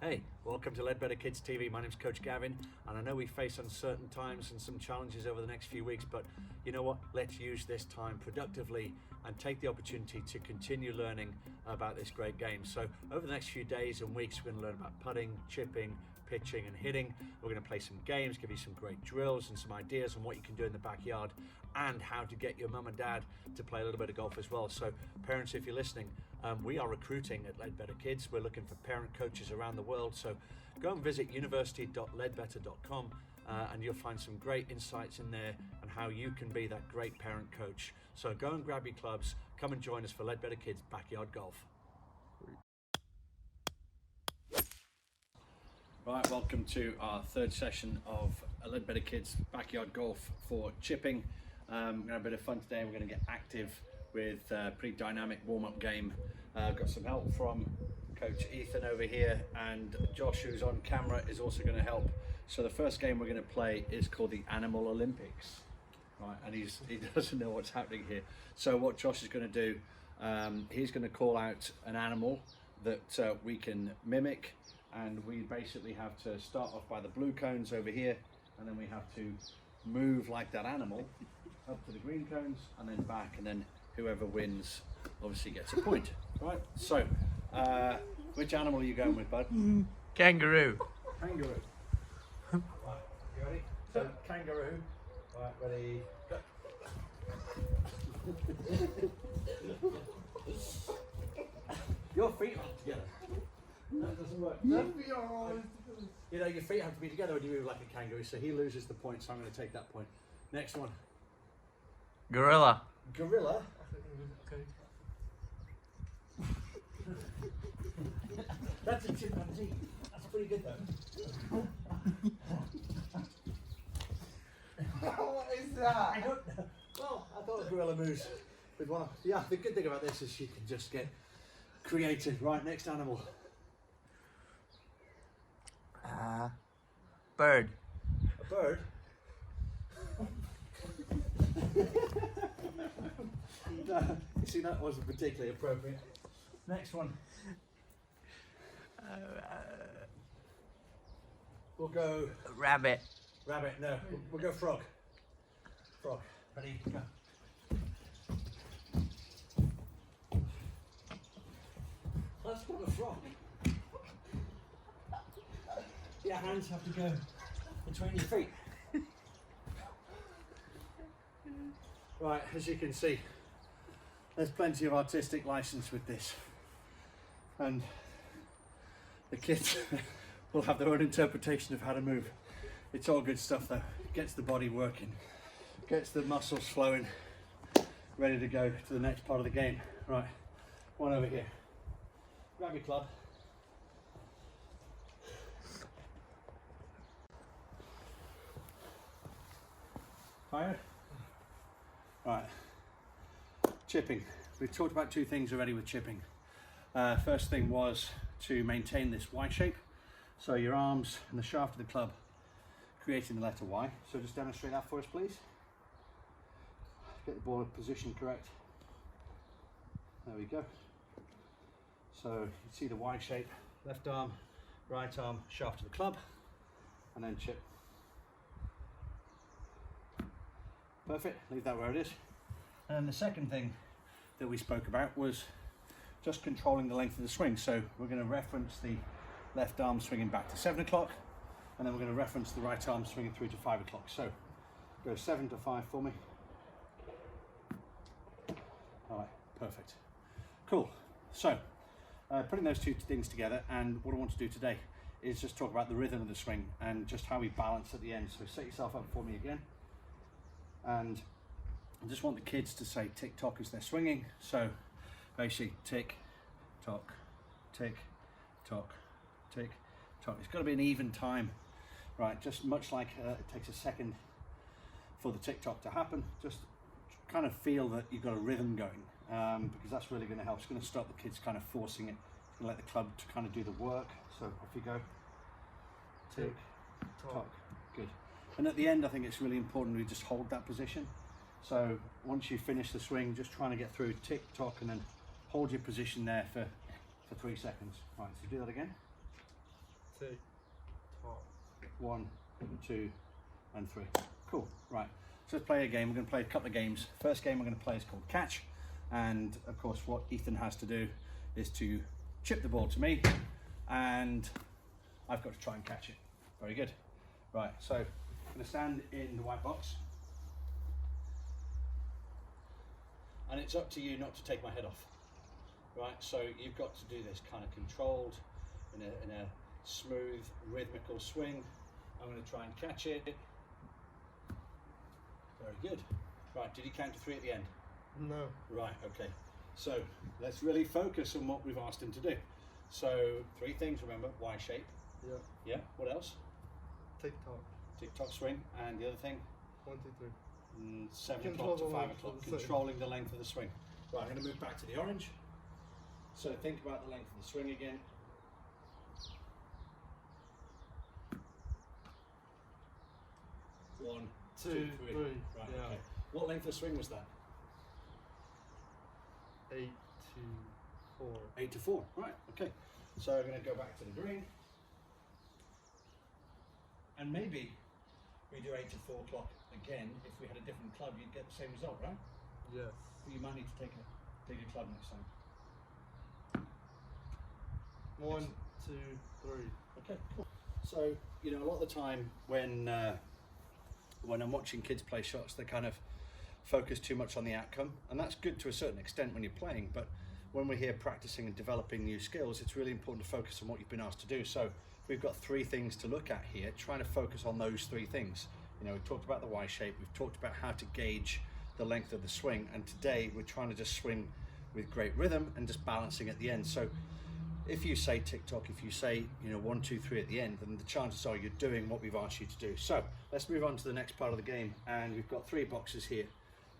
Hey, welcome to Leadbetter Kids TV. My name's Coach Gavin, and I know we face uncertain times and some challenges over the next few weeks, but you know what? Let's use this time productively and take the opportunity to continue learning about this great game. So over the next few days and weeks, we're going to learn about putting, chipping, pitching and hitting. We're going to play some games, give you some great drills and some ideas on what you can do in the backyard and how to get your mum and dad to play a little bit of golf as well. So parents, if you're listening, we are recruiting at Leadbetter Kids. We're looking for parent coaches around the world. So go and visit university.leadbetter.com and you'll find some great insights in there on how you can be that great parent coach. So go and grab your clubs, come and join us for Leadbetter Kids Backyard Golf. Right, welcome to our third session of Leadbetter Kids Backyard Golf for chipping. We're going to have a bit of fun today. We're going to get active with a pretty dynamic warm-up game. Got some help from Coach Ethan over here, and Josh, who's on camera, is also going to help. So the first game we're going to play is called the Animal Olympics. Right, and he doesn't know what's happening here. So what Josh is going to do, he's going to call out an animal that we can mimic, and we basically have to start off by the blue cones over here, and then we have to move like that animal up to the green cones and then back, and then whoever wins obviously gets a point. Right, so which animal are you going with, bud? Kangaroo. Kangaroo. Right, you ready? So kangaroo. Right, ready, go. Your feet are together. That doesn't work. You know, your feet have to be together when you move like a kangaroo, so he loses the point, so I'm going to take that point. Next one. Gorilla. Gorilla. That's a chimpanzee. That's pretty good though. What is that? I don't know. Well, I thought a gorilla moves with one. Yeah, the good thing about this is you can just get creative. Right, next animal. Bird. A bird. No, you see, that wasn't particularly appropriate. Next one. We'll go Rabbit. rabbit. No, we'll go frog. Frog. Ready? Go. That's not a frog. Your hands have to go between your feet. Right, as you can see, there's plenty of artistic license with this, and the kids will have their own interpretation of how to move. It's all good stuff though. It gets the body working, gets the muscles flowing, ready to go to the next part of the game. Right, one over here. Grab your club. Fired? Right, chipping. We've talked about two things already with chipping. First thing was to maintain this Y shape. So your arms and the shaft of the club creating the letter Y. So just demonstrate that for us, please. Get the ball position correct. There we go. So you see the Y shape, left arm, right arm, shaft of the club, and then chip. Perfect, leave that where it is. And then the second thing that we spoke about was just controlling the length of the swing. So we're going to reference the left arm swinging back to 7 o'clock, and then we're going to reference the right arm swinging through to 5 o'clock. So go 7 to 5 for me. All right, perfect. Cool. So putting those two things together, and what I want to do today is just talk about the rhythm of the swing and just how we balance at the end. So set yourself up for me again. And I just want the kids to say tick tock as they're swinging. So basically tick tock, tick tock, tick tock. It's got to be an even time, right? Just much like it takes a second for the tick tock to happen. Just kind of feel that you've got a rhythm going, because that's really going to help. It's going to stop the kids kind of forcing it. It's going to let the club to kind of do the work. So off you go. Tick tock. Good. And at the end, I think it's really important we just hold that position. So once you finish the swing, just trying to get through tick tock and then hold your position there for 3 seconds. Right, so do that again. Tick tock. 1, 2, and 3. Cool. Right. So let's play a game. We're going to play a couple of games. First game we're going to play is called Catch, and of course what Ethan has to do is to chip the ball to me, and I've got to try and catch it. Very good. Right. So I'm going to stand in the white box, and it's up to you not to take my head off. Right. So you've got to do this kind of controlled, in a smooth, rhythmical swing. I'm going to try and catch it. Very good. Right, did you count to 3 at the end? No. Right, okay. So let's really focus on what we've asked him to do. So 3 things, remember, Y shape. Yeah. Yeah, what else? Tick tock. Tick-tock swing, and the other thing? 1, 2, 3. 7 Control o'clock to the 5 length o'clock, of the swing. controlling the length of the swing. Right, I'm going to move back to the orange. So think about the length of the swing again. One, 2, 2, 3. 3. Right, Yeah. okay. What length of swing was that? 8 to 4. 8 to 4. Right, okay. So I'm going to go back to the green. And maybe we do 8 to 4 o'clock again. If we had a different club, you'd get the same result, right? Yes. But you might need to take a club next time. 1, 2, 3. Okay, cool. So, you know, a lot of the time when I'm watching kids play shots, they kind of focus too much on the outcome, and that's good to a certain extent when you're playing, but when we're here practicing and developing new skills, it's really important to focus on what you've been asked to do. So we've got 3 things to look at here, trying to focus on those 3 things. You know, we've talked about the Y shape, we've talked about how to gauge the length of the swing, and today we're trying to just swing with great rhythm and just balancing at the end. So if you say tick-tock, if you say, you know, 1, 2, 3 at the end, then the chances are you're doing what we've asked you to do. So let's move on to the next part of the game, and we've got 3 boxes here.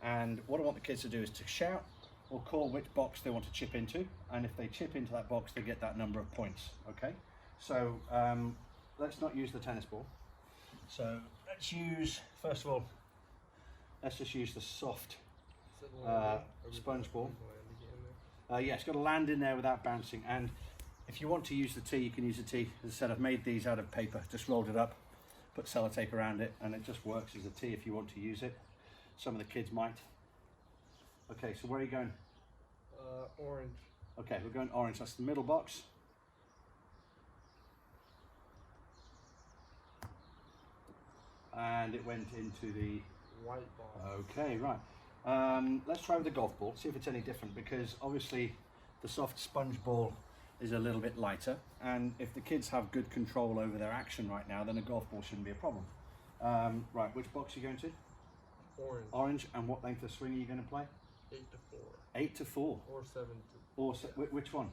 And what I want the kids to do is to shout or call which box they want to chip into, and if they chip into that box, they get that number of points. Okay, so let's not use the tennis ball. So let's use, first of all, let's just use the soft sponge ball. Yeah, it's got to land in there without bouncing, and if you want to use the tee, you can use the tee. As I said, I've made these out of paper, just rolled it up, put sellotape around it, and it just works as a tee if you want to use it. Some of the kids might. Okay, so where are you going? Orange. Okay, we're going orange. That's the middle box. And it went into the White ball. Okay, right. Let's try with the golf ball, see if it's any different, because obviously the soft sponge ball is a little bit lighter, and if the kids have good control over their action right now, then a golf ball shouldn't be a problem. Right, which box are you going to? Orange. Orange, and what length of swing are you going to play? 8 to 4. 8 to 4. Or 7 to. Or which one?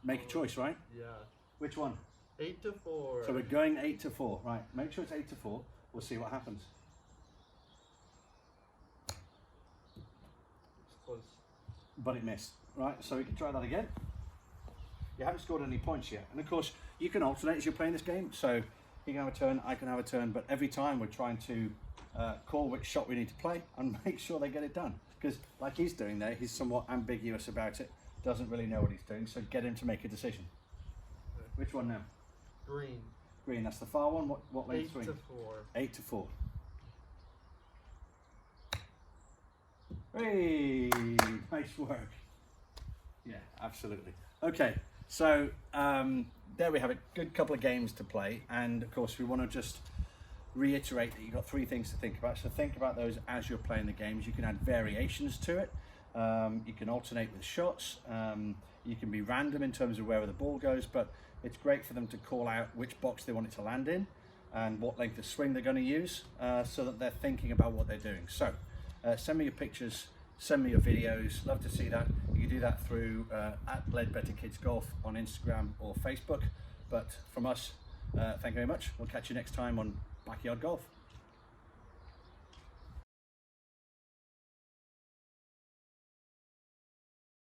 Make a choice, right? Yeah. Which one? 8 to 4. So we're going 8 to 4, right? Make sure it's 8 to 4. We'll see what happens. It's close. But it missed, right? So we can try that again. You haven't scored any points yet, and of course you can alternate as you're playing this game. So you can have a turn, I can have a turn, but every time we're trying to call which shot we need to play and make sure they get it done. Because like he's doing there, he's somewhat ambiguous about it, doesn't really know what he's doing, so get him to make a decision. Okay. Which one now? Green. Green, that's the far one. What length 8 swing? to 4. 8 to 4. Hey, nice work. Yeah, absolutely. Okay, so there we have it. Good couple of games to play, and of course we want to just reiterate that you've got 3 things to think about. So think about those as you're playing the games. You can add variations to it. You can alternate with shots. You can be random in terms of where the ball goes, but it's great for them to call out which box they want it to land in and what length of swing they're going to use, so that they're thinking about what they're doing. So send me your pictures, send me your videos. Love to see that. You can do that through at Leadbetter Kids Golf on Instagram or Facebook. But from us, thank you very much. We'll catch you next time on Backyard Golf.